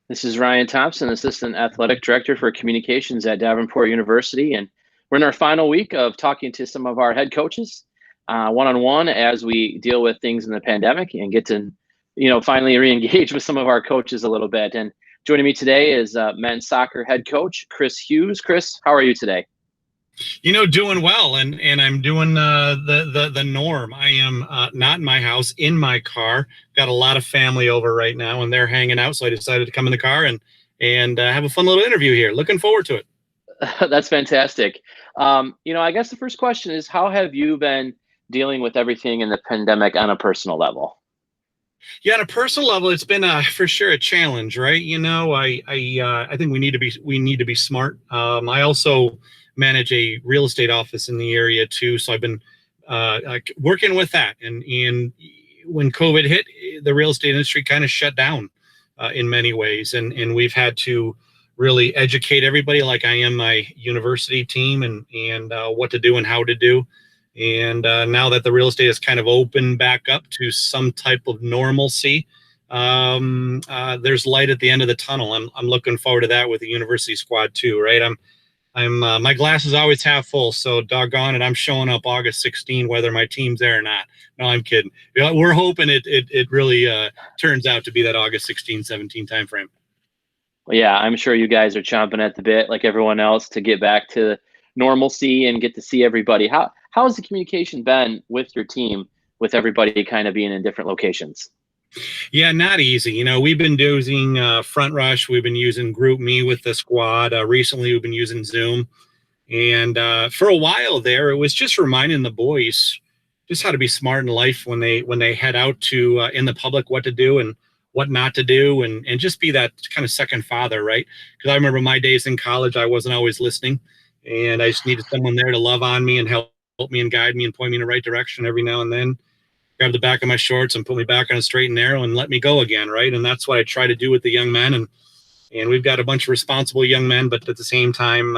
This is Ryan Thompson, Assistant Athletic Director for Communications at Davenport University. And we're in our final week of talking to some of our head coaches one-on-one as we deal with things in the pandemic and get to, finally re-engage with some of our coaches a little bit. And joining me today is men's soccer head coach, Chris Hughes. Chris, how are you today? Doing well, and I'm doing the norm. I am not in my house, in my car. Got a lot of family over right now, and they're hanging out, so I decided to come in the car and have a fun little interview here. Looking forward to it. That's fantastic. I guess the first question is, how have you been dealing with everything in the pandemic on a personal level? Yeah, on a personal level, it's been for sure a challenge, right? I think we need to be smart. I also manage a real estate office in the area too, so I've been working with that. And when COVID hit, the real estate industry kind of shut down in many ways, and we've had to really educate everybody, like I am my university team, and what to do and how to do. And now that the real estate is kind of open back up to some type of normalcy, there's light at the end of the tunnel. I'm looking forward to that with the university squad too, right? I'm my glass is always half full, so doggone it, I'm showing up August 16, whether my team's there or not. No, I'm kidding. We're hoping it really turns out to be that August 16, 17 timeframe. Well, yeah, I'm sure you guys are chomping at the bit, like everyone else, to get back to normalcy and get to see everybody. How has the communication been with your team, with everybody kind of being in different locations? Yeah, not easy. We've been using Front Rush. We've been using Group Me with the squad. Recently, we've been using Zoom. And for a while there, it was just reminding the boys just how to be smart in life when they head out to in the public, what to do and what not to do, and just be that kind of second father, right? Because I remember my days in college, I wasn't always listening, and I just needed someone there to love on me and help me and guide me and point me in the right direction every now and then. Grab the back of my shorts and put me back on a straight and narrow and let me go again, right? And that's what I try to do with the young men. And we've got a bunch of responsible young men, but at the same time,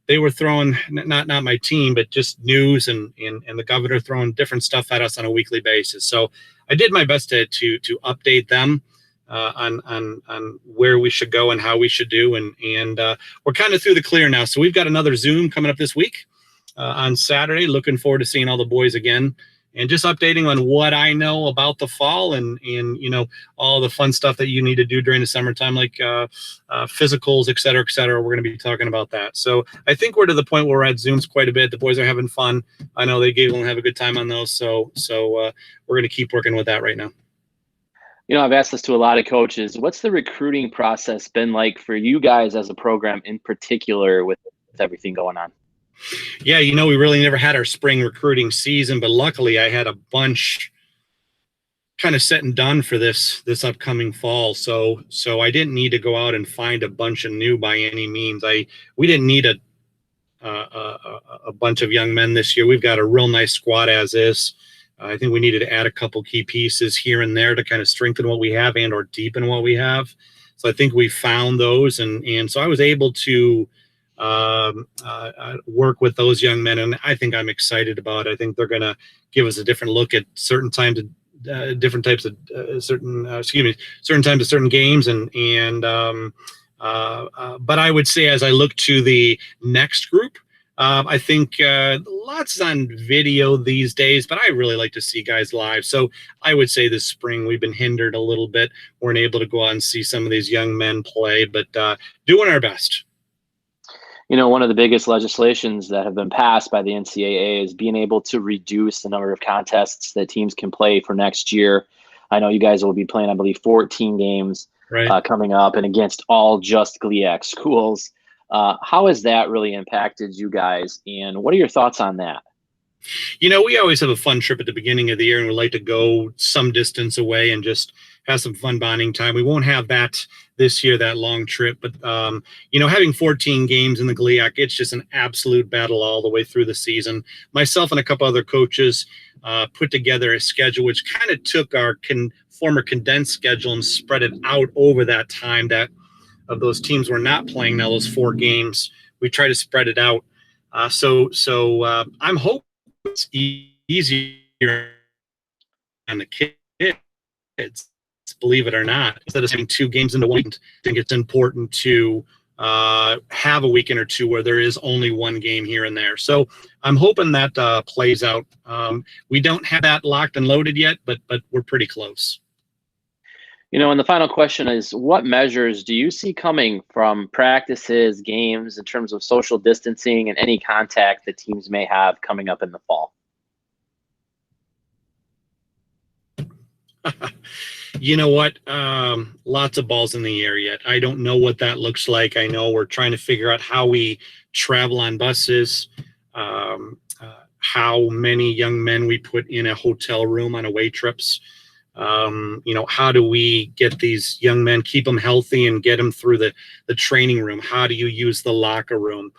they were throwing not my team, but just news and the governor throwing different stuff at us on a weekly basis. So I did my best to update them on where we should go and how we should do, and we're kind of through the clear now. So we've got another Zoom coming up this week on Saturday. Looking forward to seeing all the boys again, and just updating on what I know about the fall and all the fun stuff that you need to do during the summertime, like physicals, et cetera, et cetera. We're going to be talking about that. So I think we're to the point where we're at Zooms quite a bit. The boys are having fun. I know they giggle and have a good time on those. So we're going to keep working with that right now. I've asked this to a lot of coaches. What's the recruiting process been like for you guys as a program in particular with everything going on? Yeah, we really never had our spring recruiting season, but luckily I had a bunch kind of set and done for this upcoming fall. So I didn't need to go out and find a bunch of new by any means. We didn't need a bunch of young men this year. We've got a real nice squad as is. I think we needed to add a couple key pieces here and there to kind of strengthen what we have and or deepen what we have. So I think we found those, and so I was able to work with those young men, and I think I'm excited about it. I think they're going to give us a different look at certain times, different types of certain times of certain games, but I would say as I look to the next group, I think lots on video these days, but I really like to see guys live. So I would say this spring we've been hindered a little bit. Weren't able to go out and see some of these young men play, but doing our best. One of the biggest legislations that have been passed by the NCAA is being able to reduce the number of contests that teams can play for next year. I know you guys will be playing, I believe, 14 games coming up, and against all just GLIAC schools. How has that really impacted you guys, and what are your thoughts on that? We always have a fun trip at the beginning of the year, and we like to go some distance away and just have some fun bonding time. We won't have that this year, that long trip, but having 14 games in the GLIAC, it's just an absolute battle all the way through the season. Myself and a couple other coaches put together a schedule which kind of took our former condensed schedule and spread it out over that time that of those teams were not playing now, those 4 games. We try to spread it out. So I'm hoping it's easier on the kids believe it or not, instead of having 2 games into one. I think it's important to have a weekend or two where there is only 1 game here and there. So I'm hoping that plays out. We don't have that locked and loaded yet, but we're pretty close. And the final question is, what measures do you see coming from practices, games, in terms of social distancing and any contact that teams may have coming up in the fall? You know what? Lots of balls in the air yet. I don't know what that looks like. I know we're trying to figure out how we travel on buses, how many young men we put in a hotel room on away trips. How do we get these young men, keep them healthy and get them through the training room? How do you use the locker room?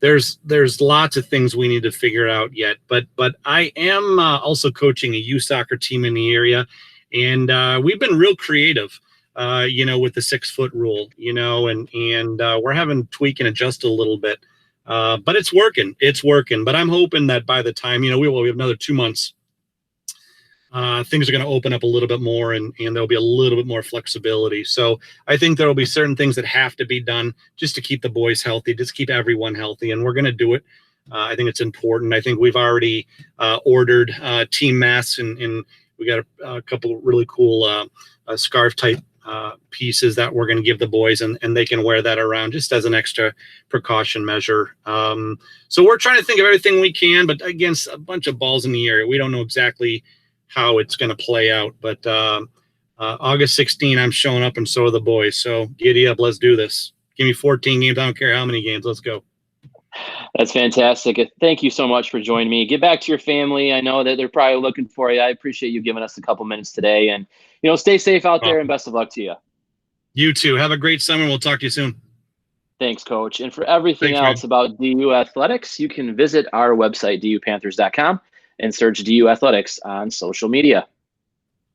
There's lots of things we need to figure out yet, but I am also coaching a youth soccer team in the area, and we've been real creative, with the 6-foot rule, and we're having to tweak and adjust a little bit, but it's working. But I'm hoping that by the time, we have another 2 months, things are going to open up a little bit more, and there'll be a little bit more flexibility. So I think there'll be certain things that have to be done just to keep the boys healthy, just keep everyone healthy, and we're going to do it. I think it's important. I think we've already ordered team masks, and we got a couple of really cool scarf type pieces that we're going to give the boys, and they can wear that around just as an extra precaution measure. So we're trying to think of everything we can, but against a bunch of balls in the air. We don't know exactly how it's going to play out, but August 16, I'm showing up, and so are the boys. So giddy up, let's do this. Give me 14 games. I don't care how many games. Let's go. That's fantastic. Thank you so much for joining me. Get back to your family. I know that they're probably looking for you. I appreciate you giving us a couple minutes today, and stay safe out there, and best of luck to you. You too. Have a great summer. We'll talk to you soon. Thanks, Coach. And for everything else about DU Athletics, you can visit our website, dupanthers.com, and search DU Athletics on social media.